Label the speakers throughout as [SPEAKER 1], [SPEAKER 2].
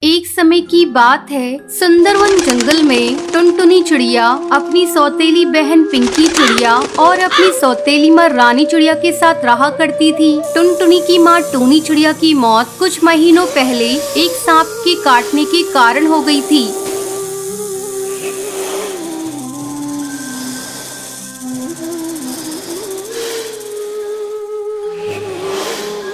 [SPEAKER 1] एक समय की बात है, सुंदरवन जंगल में टुनटुनी चिड़िया अपनी सौतेली बहन पिंकी चिड़िया और अपनी सौतेली माँ रानी चिड़िया के साथ रहा करती थी। टुनटुनी की माँ टूनी चिड़िया की मौत कुछ महीनों पहले एक सांप के काटने के कारण हो गई थी।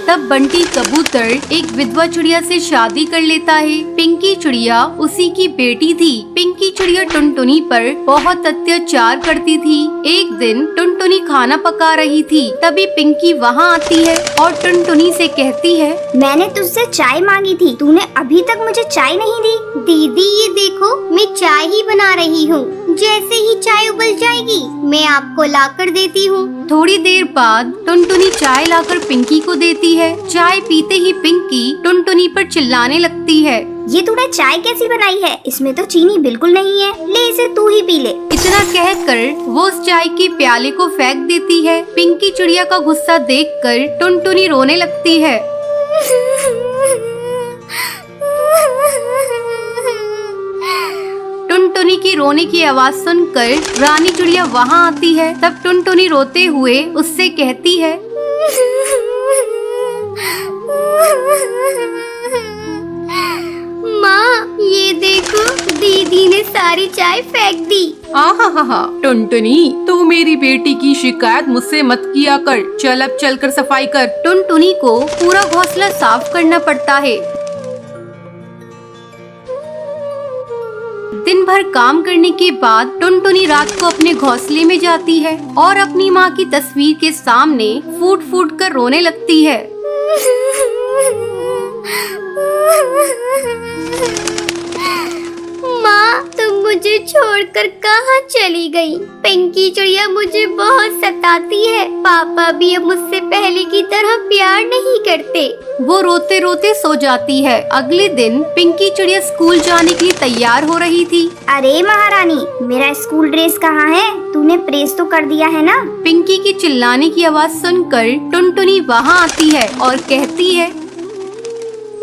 [SPEAKER 1] तब बंटी कबूतर एक विधवा चिड़िया से शादी कर लेता है। पिंकी चिड़िया उसी की बेटी थी। पिंकी चिड़िया टुनटुनी पर बहुत अत्याचार करती थी। एक दिन टुनटुनी खाना पका रही थी, तभी पिंकी वहाँ आती है और टुनटुनी से कहती है,
[SPEAKER 2] मैंने तुझसे चाय मांगी थी, तूने अभी तक मुझे चाय नहीं दी।
[SPEAKER 3] दीदी ये देखो, मैं चाय ही बना रही हूँ। जैसे ही चाय उबल जाएगी मैं आपको लाकर देती हूँ।
[SPEAKER 1] थोड़ी देर बाद टुनटुनी चाय लाकर पिंकी को देती है। चाय पीते ही पिंकी टुनटुनी पर चिल्लाने लगती है,
[SPEAKER 2] ये तूने चाय कैसी बनाई है? इसमें तो चीनी बिल्कुल नहीं है, ले इसे तू ही पी ले।
[SPEAKER 1] इतना कहकर वो उस चाय के प्याले को फेंक देती है। पिंकी चिड़िया का गुस्सा देखकर टुनटुनी रोने लगती है। टुनटुनी की रोने की आवाज सुनकर रानी चिड़िया वहाँ आती है। तब टुनटुनी रोते हुए उससे कहती है,
[SPEAKER 3] माँ ये देखो, दीदी ने सारी चाय फेंक दी।
[SPEAKER 4] आहा, टुनटुनी तू मेरी बेटी की शिकायत मुझसे मत किया कर। चल अब चलकर सफाई कर।
[SPEAKER 1] टुनटुनी को पूरा घोंसला साफ करना पड़ता है। दिन भर काम करने के बाद टुनटुनी रात को अपने घोंसले में जाती है और अपनी माँ की तस्वीर के सामने फूट फूट कर रोने लगती है।
[SPEAKER 3] माँ तुम मुझे छोड़कर कहाँ चली गई? पिंकी चिड़िया मुझे बहुत सताती है। पापा भी अब मुझसे पहले की तरह प्यार नहीं करते।
[SPEAKER 1] वो रोते रोते सो जाती है। अगले दिन पिंकी चिड़िया स्कूल जाने के लिए तैयार हो रही थी।
[SPEAKER 2] अरे महारानी, मेरा स्कूल ड्रेस कहाँ है? तूने प्रेस तो कर दिया है ना?
[SPEAKER 1] पिंकी की चिल्लाने की आवाज सुनकर टुनटुनी वहाँ आती है और कहती है,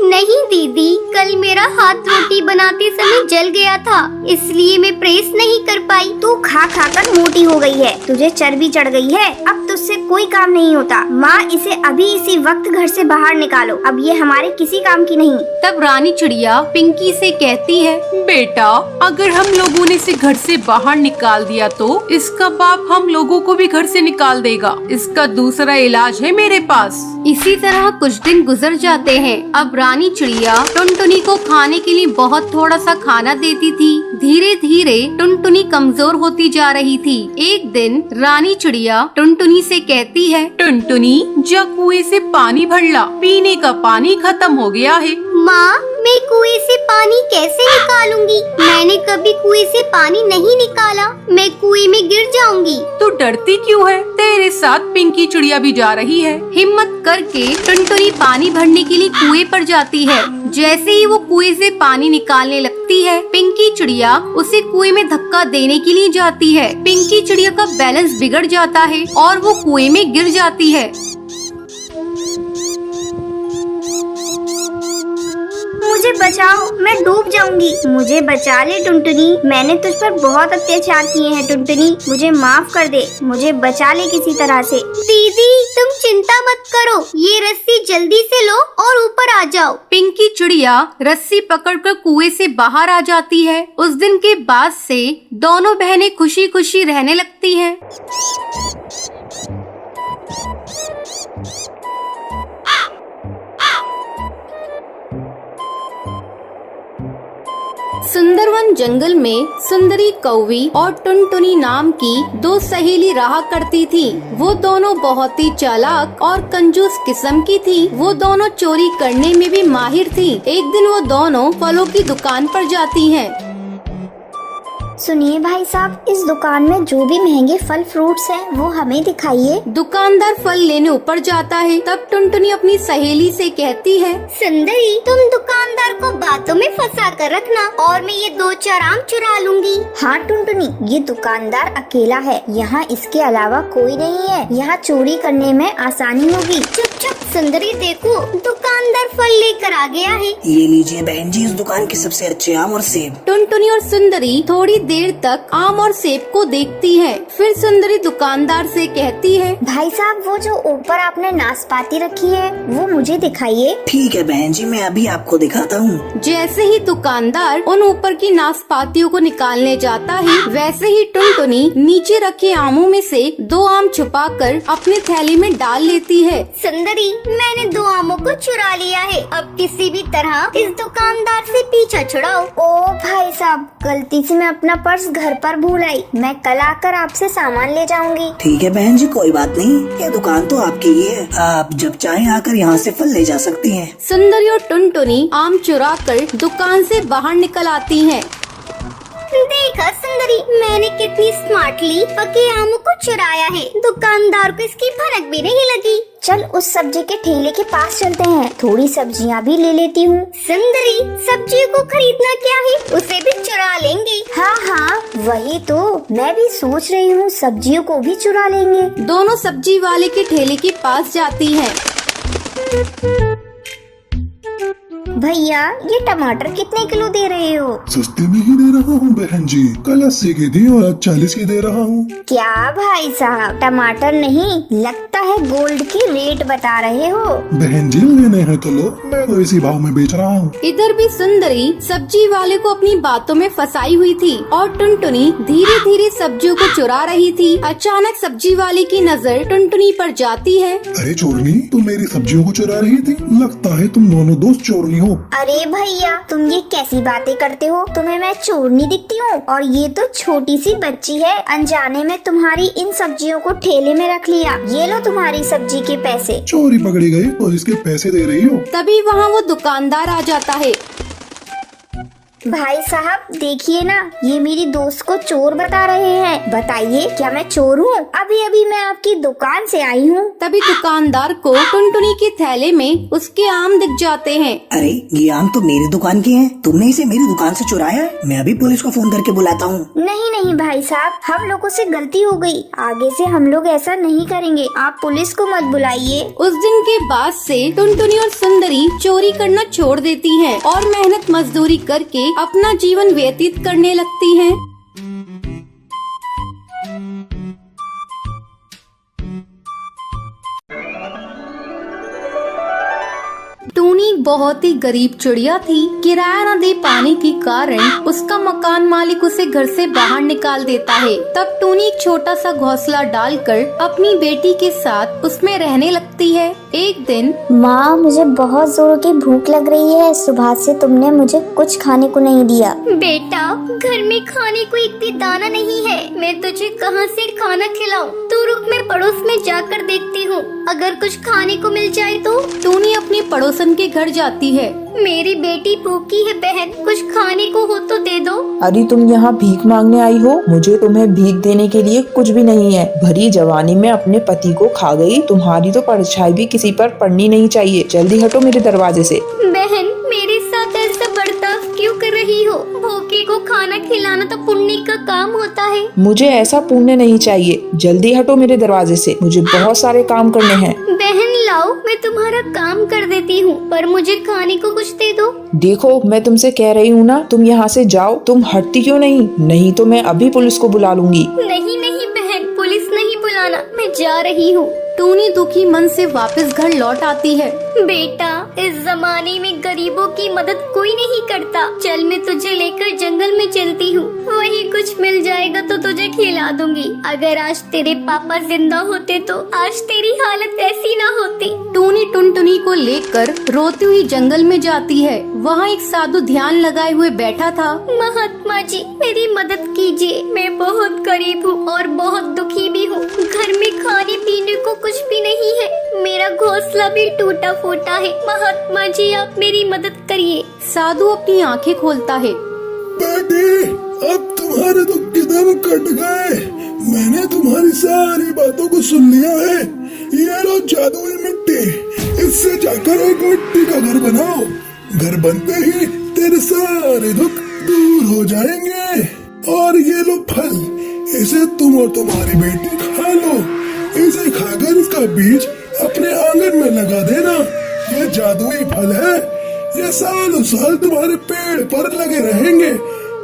[SPEAKER 3] नहीं दीदी, कल मेरा हाथ रोटी बनाते समय जल गया था, इसलिए मैं प्रेस नहीं कर पाई।
[SPEAKER 2] तू खा खा कर मोटी हो गई है, तुझे चर्बी चढ़ गई है, अब तुझसे कोई काम नहीं होता। माँ इसे अभी इसी वक्त घर से बाहर निकालो, अब ये हमारे किसी काम की नहीं।
[SPEAKER 1] तब रानी चिड़िया पिंकी से कहती है,
[SPEAKER 4] बेटा अगर हम लोगों ने इसे घर से बाहर निकाल दिया तो इसका बाप हम लोगों को भी घर से निकाल देगा। इसका दूसरा इलाज है मेरे पास।
[SPEAKER 1] इसी तरह कुछ दिन गुजर जाते हैं। अब रानी चिड़िया टुनटुनी को खाने के लिए बहुत थोड़ा सा खाना देती थी। धीरे धीरे टुनटुनी कमजोर होती जा रही थी। एक दिन रानी चिड़िया टुनटुनी से कहती है,
[SPEAKER 4] टुनटुनी जा कुएं से पानी भर ला, पीने का पानी खत्म हो गया है।
[SPEAKER 3] माँ मैं कुएं से पानी कैसे निकालूंगी? मैंने कभी कुएं से पानी नहीं निकाला, मैं कुएं में गिर जाऊंगी।
[SPEAKER 4] तू डरती क्यों है? तेरे साथ पिंकी चिड़िया भी जा रही है।
[SPEAKER 1] हिम्मत करके टुनटुनी पानी भरने के लिए कुएं पर जाती है। जैसे ही वो कुएं से पानी निकालने लगती है, पिंकी चिड़िया उसे कुएं में धक्का देने के लिए जाती है। पिंकी चिड़िया का बैलेंस बिगड़ जाता है और वो कुएं में गिर जाती है।
[SPEAKER 2] मुझे बचाओ, मैं डूब जाऊंगी। मुझे बचा ले टुनटुनी, मैंने तुझ पर बहुत अत्याचार किए हैं टुनटुनी, मुझे माफ कर दे, मुझे बचा ले किसी तरह से।
[SPEAKER 3] दीदी तुम चिंता मत करो, ये रस्सी जल्दी से लो और ऊपर आ जाओ।
[SPEAKER 1] पिंकी चिड़िया रस्सी पकड़कर कुएं से बाहर आ जाती है। उस दिन के बाद से दोनों बहनें खुशी खुशी रहने लगती हैं। सुंदरवन जंगल में सुंदरी कौवी और टुनटुनी नाम की दो सहेली रहा करती थी। वो दोनों बहुत ही चालाक और कंजूस किस्म की थी। वो दोनों चोरी करने में भी माहिर थी। एक दिन वो दोनों फलों की दुकान पर जाती हैं।
[SPEAKER 2] सुनिए भाई साहब, इस दुकान में जो भी महंगे फल फ्रूट्स हैं वो हमें दिखाइए।
[SPEAKER 1] दुकानदार फल लेने ऊपर जाता है। तब टुनटुनी अपनी सहेली से कहती है,
[SPEAKER 3] सुंदरी तुम दुकानदार को बातों में फंसा कर रखना और मैं ये 2-4 आम चुरा लूंगी।
[SPEAKER 2] हाँ टुनटुनी, ये दुकानदार अकेला है, यहाँ इसके अलावा कोई नहीं है, यहाँ चोरी करने में आसानी होगी।
[SPEAKER 3] चुप चुप सुंदरी, देखो दुकानदार फल लेकर आ गया है।
[SPEAKER 5] ये लीजिए बहन जी, इस दुकान के सबसे अच्छे आम और सेब।
[SPEAKER 1] टुनटुनी और सुंदरी थोड़ी देर तक आम और सेब को देखती है। फिर सुंदरी दुकानदार से कहती है,
[SPEAKER 2] भाई साहब, वो जो ऊपर आपने नाशपाती रखी है वो मुझे दिखाइए।
[SPEAKER 5] ठीक है बहन जी, मैं अभी आपको दिखाता हूँ।
[SPEAKER 1] जैसे ही दुकानदार उन ऊपर की नाशपातियों को निकालने जाता है, वैसे ही टुनटुनी नीचे रखे आमों में से 2 आम छुपाकर अपने थैली में डाल लेती है।
[SPEAKER 3] सुंदरी, मैंने 2 आमों को चुरा लिया है। अब किसी भी तरह इस दुकानदार से पीछा छुड़ाओ।
[SPEAKER 2] ओ भाई साहब, गलती से मैं अपना पर्स घर पर भूल आई, मैं कल आकर आपसे सामान ले जाऊंगी।
[SPEAKER 5] ठीक है बहन जी, कोई बात नहीं, ये दुकान तो आपकी ही है, आप जब चाहें आकर यहाँ से फल ले जा सकती हैं।
[SPEAKER 1] सुंदरी और टुनटुनी आम चुराकर दुकान से बाहर निकल आती हैं।
[SPEAKER 3] देखा सुंदरी, मैंने कितनी स्मार्टली पके आमों को चुराया है, दुकानदार को इसकी भनक भी नहीं लगी।
[SPEAKER 2] चल उस सब्जी के ठेले के पास चलते हैं, थोड़ी सब्जियां भी ले लेती हूँ।
[SPEAKER 3] सुंदरी, सब्जियों को खरीदना क्या है, उसे भी चुरा लेंगे।
[SPEAKER 2] हाँ हाँ, वही तो मैं भी सोच रही हूँ, सब्जियों को भी चुरा लेंगे।
[SPEAKER 1] दोनों सब्जी वाले के ठेले के पास जाती हैं।
[SPEAKER 2] भैया, ये टमाटर कितने किलो दे रहे हो?
[SPEAKER 6] सस्ते में ही दे रहा हूँ बहन जी, कल 80 की थी और आज 40 की दे रहा हूँ।
[SPEAKER 2] क्या भाई साहब, टमाटर नहीं, लगता है गोल्ड की रेट बता रहे हो।
[SPEAKER 6] बहन जी, लेने हैं तो लो, मैं तो इसी भाव में बेच रहा हूँ।
[SPEAKER 1] इधर भी सुंदरी सब्जी वाले को अपनी बातों में फंसाई हुई थी और टुनटुनी धीरे धीरे सब्जियों को चुरा रही थी। अचानक सब्जी वाले की नजर टुनटुनी पर जाती है।
[SPEAKER 6] अरे चोरनी, तुम मेरी सब्जियों को चुरा रही थी, लगता है तुम दोनों दोस्त चोरनी हो।
[SPEAKER 2] अरे भैया, तुम ये कैसी बातें करते हो, तुम्हें मैं चोरनी दिखती हूँ? और ये तो छोटी सी बच्ची है, अनजाने में तुम्हारी इन सब्जियों को ठेले में रख लिया, ये लो तुम्हारी सब्जी के पैसे।
[SPEAKER 6] चोरी पकड़ी गई तो इसके पैसे दे रही हो।
[SPEAKER 1] तभी वहाँ वो दुकानदार आ जाता है।
[SPEAKER 2] भाई साहब देखिए ना, ये मेरी दोस्त को चोर बता रहे हैं, बताइए क्या मैं चोर हूँ? अभी अभी मैं आपकी दुकान से आई हूँ।
[SPEAKER 1] तभी दुकानदार को टुनटुनी के थैले में उसके आम दिख जाते हैं।
[SPEAKER 5] अरे ये आम तो मेरी दुकान के हैं, तुमने इसे मेरी दुकान से चुराया है? मैं अभी पुलिस को फोन करके बुलाता हूँ।
[SPEAKER 2] नहीं नहीं भाई साहब, हम लोगों से गलती हो गई, आगे से हम लोग ऐसा नहीं करेंगे, आप पुलिस को मत बुलाइए।
[SPEAKER 1] उस दिन के बाद से टुनटुनी और सुंदरी चोरी करना छोड़ देती हैं और मेहनत मजदूरी करके अपना जीवन व्यतीत करने लगती हैं। टूनी बहुत ही गरीब चिड़िया थी। किराया न दे पाने के कारण उसका मकान मालिक उसे घर से बाहर निकाल देता है। तब टूनी एक छोटा सा घोंसला डालकर अपनी बेटी के साथ उसमें रहने लगती है। एक दिन,
[SPEAKER 2] माँ, मुझे बहुत जोर की भूख लग रही है, सुबह से तुमने मुझे कुछ खाने को नहीं दिया।
[SPEAKER 3] बेटा, घर में खाने को एक भी दाना नहीं है, मैं तुझे कहाँ से खाना खिलाऊं? तू रुक, मैं पड़ोस में जाकर देखती हूँ, अगर कुछ खाने को मिल जाए तो।
[SPEAKER 1] टूनी अपने पड़ोसन के घर जाती है।
[SPEAKER 3] मेरी बेटी भूखी है बहन, कुछ खाने को हो तो दे दो।
[SPEAKER 7] अरे तुम यहाँ भीख मांगने आई हो? मुझे तुम्हें भीख देने के लिए कुछ भी नहीं है। भरी जवानी में अपने पति को खा गई, तुम्हारी तो परछाई भी किसी पर पड़नी नहीं चाहिए। जल्दी हटो मेरे दरवाजे से।
[SPEAKER 3] बहन, मेरे साथ ऐसा बर्ताव क्यों कर रही हो? भूखे को खाना खिलाना तो पुण्य का काम होता है।
[SPEAKER 7] मुझे ऐसा पुण्य नहीं चाहिए, जल्दी हटो मेरे दरवाजे से, मुझे बहुत सारे काम करने हैं।
[SPEAKER 3] बहन लाओ, मैं तुम्हारा काम कर देती हूँ, पर मुझे खाने को कुछ दे दो।
[SPEAKER 7] देखो, मैं तुमसे कह रही हूँ ना, तुम यहाँ से जाओ। तुम हटती क्यों नहीं? नहीं तो मैं अभी पुलिस को बुला लूंगी।
[SPEAKER 3] नहीं नहीं बहन, पुलिस नहीं बुलाना, मैं जा रही हूँ।
[SPEAKER 1] टूनी दुखी मन से वापस घर लौट आती है।
[SPEAKER 3] बेटा, इस जमाने में गरीबों की मदद कोई नहीं करता। चल, मैं तुझे लेकर जंगल में चलती हूँ, वहीं कुछ मिल जाएगा तो तुझे खिला दूंगी। अगर आज तेरे पापा जिंदा होते तो आज तेरी हालत ऐसी ना होती।
[SPEAKER 1] टूनी टुनटुनी को लेकर रोती हुई जंगल में जाती है। वहाँ एक साधु ध्यान लगाए हुए बैठा था।
[SPEAKER 3] महात्मा जी, मेरी मदद कीजिए, मैं बहुत गरीब हूँ और बहुत दुखी भी हूँ। घर में खाने पीने को कुछ भी नहीं है, मेरा घोंसला भी टूटा फूटा है। महात्मा जी, आप मेरी मदद करिए।
[SPEAKER 1] साधु अपनी आंखें खोलता है।
[SPEAKER 6] बेटी, अब तुम्हारे तो किधर कट गए? मैंने तुम्हारी सारी बातों को सुन लिया है। ये लो जादुई मिट्टी, इससे जाकर एक मिट्टी का घर बनाओ। घर बनते ही तेरे सारे दुख दूर हो जाएंगे। और ये लो फल, इसे तुम और तुम्हारी बेटी खा लो। इसे खाकर इसका बीज अपने आंगन में लगा देना। ये जादुई फल है, ये सालों साल तुम्हारे पेड़ पर लगे रहेंगे।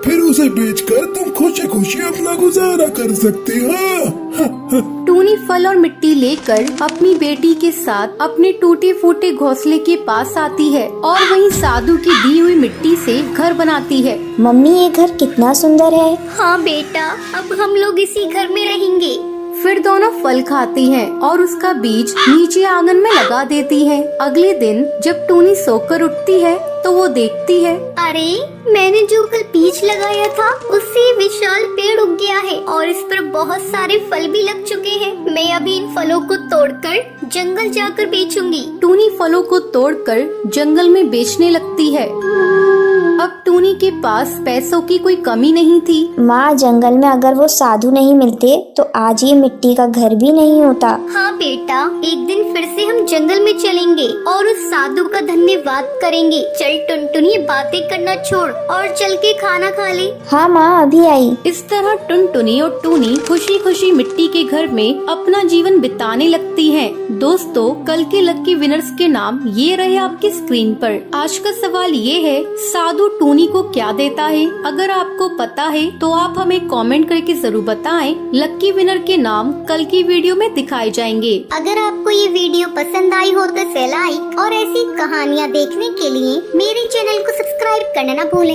[SPEAKER 6] फिर उसे बेचकर तुम खुशी खुशी अपना गुजारा कर सकती हो।
[SPEAKER 1] टूनी फल और मिट्टी लेकर अपनी बेटी के साथ अपने टूटे फूटे घोंसले के पास आती है और वहीं साधु की दी हुई मिट्टी से घर बनाती है।
[SPEAKER 2] मम्मी ये घर कितना सुंदर है।
[SPEAKER 3] हाँ बेटा, अब हम लोग इसी घर में रहेंगे।
[SPEAKER 1] फिर दोनों फल खाती हैं और उसका बीज नीचे आंगन में लगा देती हैं। अगले दिन जब टूनी सोकर उठती है तो वो देखती है,
[SPEAKER 3] अरे मैंने जो कल बीज लगाया था उससे विशाल पेड़ उग गया है और इस पर बहुत सारे फल भी लग चुके हैं। मैं अभी इन फलों को तोड़कर जंगल जाकर बेचूंगी।
[SPEAKER 1] टूनी फलों को तोड़कर जंगल में बेचने लगती है। अब टूनी के पास पैसों की कोई कमी नहीं थी।
[SPEAKER 2] माँ, जंगल में अगर वो साधु नहीं मिलते तो आज ये मिट्टी का घर भी नहीं होता।
[SPEAKER 3] हाँ बेटा, एक दिन फिर से हम जंगल में चलेंगे और उस साधु का धन्यवाद करेंगे। चल टुनटुनी, बातें करना छोड़ और चल के खाना खा ले।
[SPEAKER 2] हाँ माँ, अभी आई।
[SPEAKER 1] इस तरह टुनटुनी और टूनी खुशी खुशी मिट्टी के घर में अपना जीवन बिताने लगती हैं। दोस्तों, कल के लकी विनर्स के नाम ये रहे आपकी स्क्रीन पर। आज का सवाल ये है, साधु टूनी को क्या देता है? अगर आपको पता है तो आप हमें कमेंट करके जरूर बताएं। लकी विनर के नाम कल की वीडियो में दिखाए जाएंगे।
[SPEAKER 3] अगर आपको ये वीडियो पसंद आई हो तो लाइक और ऐसी कहानियाँ देखने के लिए मेरे चैनल को सब्सक्राइब करना ना भूलें।